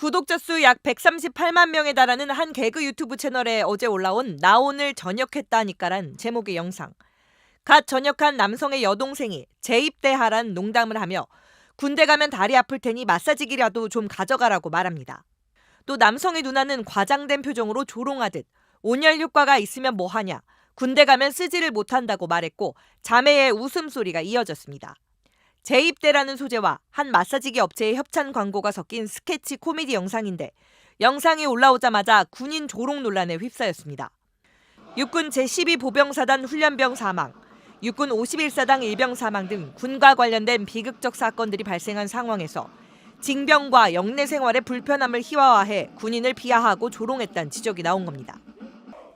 구독자 수 약 138만 명에 달하는 한 개그 유튜브 채널에 어제 올라온 나 오늘 전역했다니까란 제목의 영상. 갓 전역한 남성의 여동생이 재입대하란 농담을 하며 군대 가면 다리 아플 테니 마사지기라도 좀 가져가라고 말합니다. 또 남성의 누나는 과장된 표정으로 조롱하듯 온열 효과가 있으면 뭐하냐, 군대 가면 쓰지를 못한다고 말했고 자매의 웃음소리가 이어졌습니다. 재입대라는 소재와 한 마사지기 업체의 협찬 광고가 섞인 스케치 코미디 영상인데 영상이 올라오자마자 군인 조롱 논란에 휩싸였습니다. 육군 제12보병사단 훈련병 사망, 육군 51사당 일병 사망 등 군과 관련된 비극적 사건들이 발생한 상황에서 징병과 영내 생활의 불편함을 희화화해 군인을 비하하고 조롱했다는 지적이 나온 겁니다.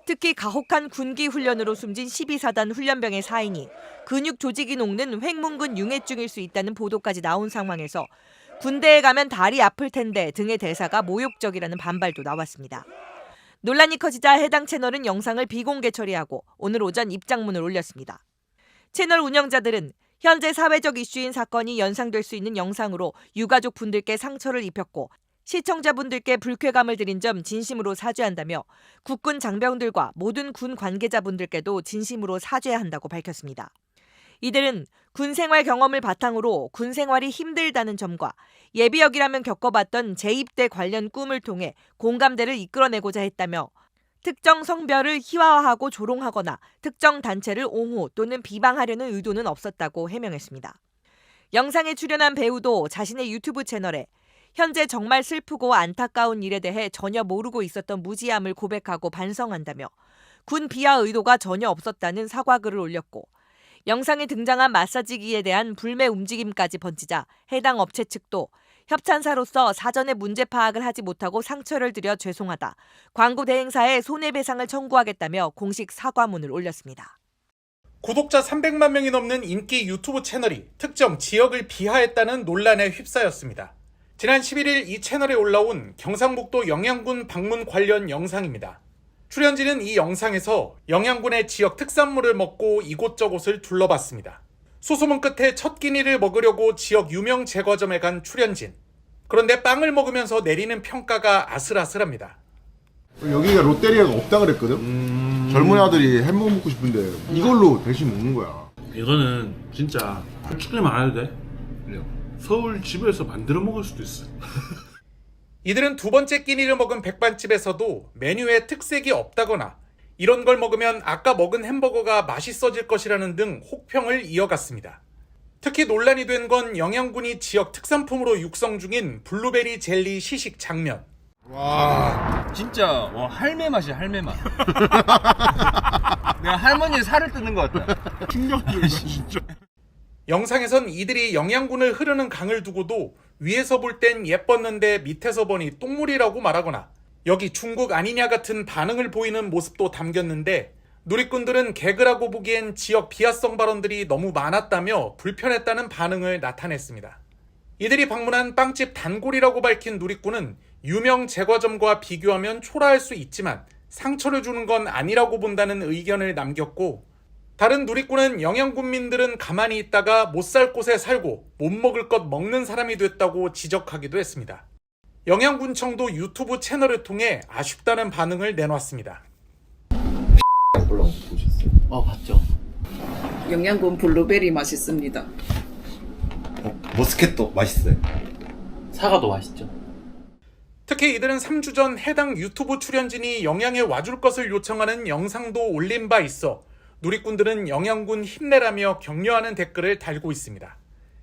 특히 가혹한 군기 훈련으로 숨진 12사단 훈련병의 사인이 근육 조직이 녹는 횡문근 융해증일 수 있다는 보도까지 나온 상황에서 군대에 가면 다리 아플 텐데 등의 대사가 모욕적이라는 반발도 나왔습니다. 논란이 커지자 해당 채널은 영상을 비공개 처리하고 오늘 오전 입장문을 올렸습니다. 채널 운영자들은 현재 사회적 이슈인 사건이 연상될 수 있는 영상으로 유가족 분들께 상처를 입혔고 시청자분들께 불쾌감을 드린 점 진심으로 사죄한다며 국군 장병들과 모든 군 관계자분들께도 진심으로 사죄한다고 밝혔습니다. 이들은 군 생활 경험을 바탕으로 군 생활이 힘들다는 점과 예비역이라면 겪어봤던 재입대 관련 꿈을 통해 공감대를 이끌어내고자 했다며 특정 성별을 희화화하고 조롱하거나 특정 단체를 옹호 또는 비방하려는 의도는 없었다고 해명했습니다. 영상에 출연한 배우도 자신의 유튜브 채널에 현재 정말 슬프고 안타까운 일에 대해 전혀 모르고 있었던 무지함을 고백하고 반성한다며 군 비하 의도가 전혀 없었다는 사과글을 올렸고 영상에 등장한 마사지기에 대한 불매 움직임까지 번지자 해당 업체 측도 협찬사로서 사전에 문제 파악을 하지 못하고 상처를 드려 죄송하다, 광고 대행사에 손해배상을 청구하겠다며 공식 사과문을 올렸습니다. 구독자 300만 명이 넘는 인기 유튜브 채널이 특정 지역을 비하했다는 논란에 휩싸였습니다. 지난 11일 이 채널에 올라온 경상북도 영양군 방문 관련 영상입니다. 출연진은 이 영상에서 영양군의 지역 특산물을 먹고 이곳저곳을 둘러봤습니다. 수소문 끝에 첫 끼니를 먹으려고 지역 유명 제과점에 간 출연진. 그런데 빵을 먹으면서 내리는 평가가 아슬아슬합니다. 여기가 롯데리아가 없다 그랬거든? 젊은 아들이 햄버거 먹고 싶은데 이걸로 대신 먹는 거야. 이거는 진짜 솔직히만 안 해도 돼? 서울 집에서 만들어 먹을 수도 있어. 이들은 두 번째 끼니를 먹은 백반집에서도 메뉴에 특색이 없다거나 이런 걸 먹으면 아까 먹은 햄버거가 맛있어질 것이라는 등 혹평을 이어갔습니다. 특히 논란이 된 건 영양군이 지역 특산품으로 육성 중인 블루베리 젤리 시식 장면. 와 진짜 할매 맛이야, 할매 맛. 내가 할머니의 살을 뜯는 것 같다. 충격적이다 진짜. 영상에선 이들이 영양군을 흐르는 강을 두고도 위에서 볼 땐 예뻤는데 밑에서 보니 똥물이라고 말하거나 여기 중국 아니냐 같은 반응을 보이는 모습도 담겼는데 누리꾼들은 개그라고 보기엔 지역 비하성 발언들이 너무 많았다며 불편했다는 반응을 나타냈습니다. 이들이 방문한 빵집 단골이라고 밝힌 누리꾼은 유명 제과점과 비교하면 초라할 수 있지만 상처를 주는 건 아니라고 본다는 의견을 남겼고 다른 누리꾼은 영양군민들은 가만히 있다가 못 살 곳에 살고 못 먹을 것 먹는 사람이 됐다고 지적하기도 했습니다. 영양군청도 유튜브 채널을 통해 아쉽다는 반응을 내놨습니다. 보셨어요? 봤죠. 영양군 블루베리 맛있습니다. 머스켓도 맛있어요. 사과도 맛있죠. 특히 이들은 3주 전 해당 유튜브 출연진이 영양에 와줄 것을 요청하는 영상도 올린 바 있어 누리꾼들은 영양군 힘내라며 격려하는 댓글을 달고 있습니다.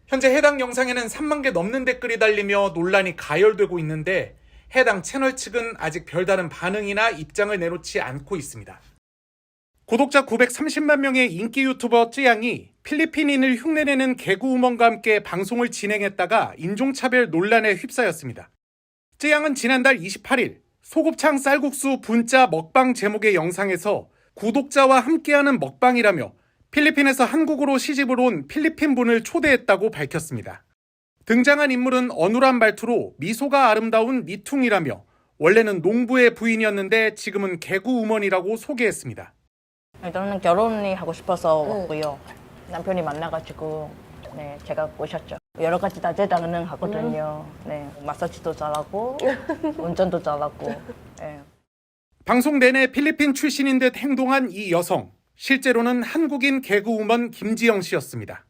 현재 해당 영상에는 3만 개 넘는 댓글이 달리며 논란이 가열되고 있는데 해당 채널 측은 아직 별다른 반응이나 입장을 내놓지 않고 있습니다. 구독자 930만 명의 인기 유튜버 쯔양이 필리핀인을 흉내내는 개그우먼과 함께 방송을 진행했다가 인종차별 논란에 휩싸였습니다. 쯔양은 지난달 28일 소곱창 쌀국수 분짜 먹방 제목의 영상에서 구독자와 함께하는 먹방이라며 필리핀에서 한국으로 시집을 온 필리핀분을 초대했다고 밝혔습니다. 등장한 인물은 어눌한 말투로 미소가 아름다운 미퉁이라며 원래는 농부의 부인이었는데 지금은 개그우먼이라고 소개했습니다. 저는 결혼이 하고 싶어서 왔고요. 남편이 만나가지고 네, 제가 꼬셨죠. 여러 가지 다재다능하거든요. 네, 마사지도 잘하고 운전도 잘하고. 네. 방송 내내 필리핀 출신인 듯 행동한 이 여성, 실제로는 한국인 개그우먼 김지영 씨였습니다.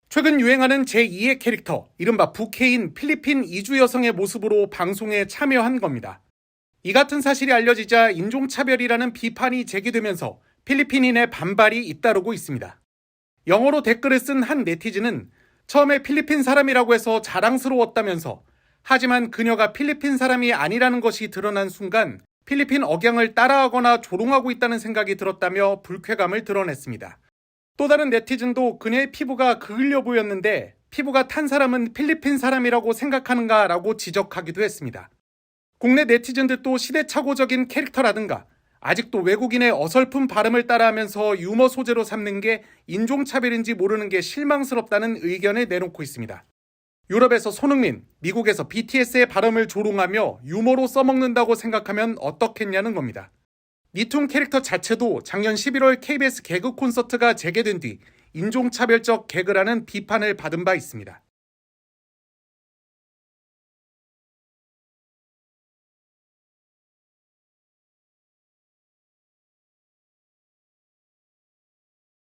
최근 유행하는 제2의 캐릭터, 이른바 부캐인 필리핀 이주 여성의 모습으로 방송에 참여한 겁니다. 이 같은 사실이 알려지자 인종차별이라는 비판이 제기되면서 필리핀인의 반발이 잇따르고 있습니다. 영어로 댓글을 쓴 한 네티즌은 처음에 필리핀 사람이라고 해서 자랑스러웠다면서, 하지만 그녀가 필리핀 사람이 아니라는 것이 드러난 순간 필리핀 억양을 따라하거나 조롱하고 있다는 생각이 들었다며 불쾌감을 드러냈습니다. 또 다른 네티즌도 그녀의 피부가 그을려 보였는데 피부가 탄 사람은 필리핀 사람이라고 생각하는가 라고 지적하기도 했습니다. 국내 네티즌들도 시대착오적인 캐릭터라든가 아직도 외국인의 어설픈 발음을 따라하면서 유머 소재로 삼는 게 인종차별인지 모르는 게 실망스럽다는 의견을 내놓고 있습니다. 유럽에서 손흥민, 미국에서 BTS의 발음을 조롱하며 유머로 써먹는다고 생각하면 어떻겠냐는 겁니다. 니툰 캐릭터 자체도 작년 11월 KBS 개그 콘서트가 재개된 뒤 인종차별적 개그라는 비판을 받은 바 있습니다.